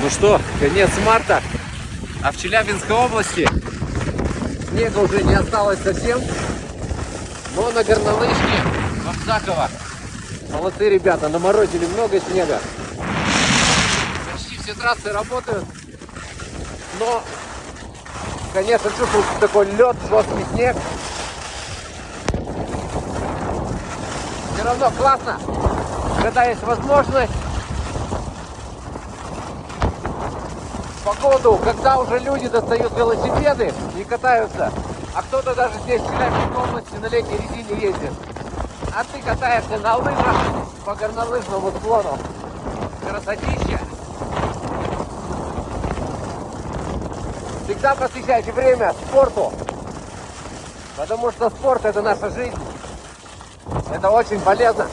Ну что, конец марта, а в Челябинской области снега уже не осталось совсем, но на горнолыжне в Абзаково молодцы ребята, наморозили много снега. Почти все трассы работают, но, конечно, чувствуется такой лед, жесткий снег. Все равно классно, когда есть возможность. Погоду, когда уже люди достают велосипеды и катаются, а кто-то даже здесь в Челябинской области на летней резине ездит. А ты катаешься на лыжах по горнолыжному склону. Красотища! Всегда посвящайте время спорту, потому что спорт — это наша жизнь. Это очень полезно.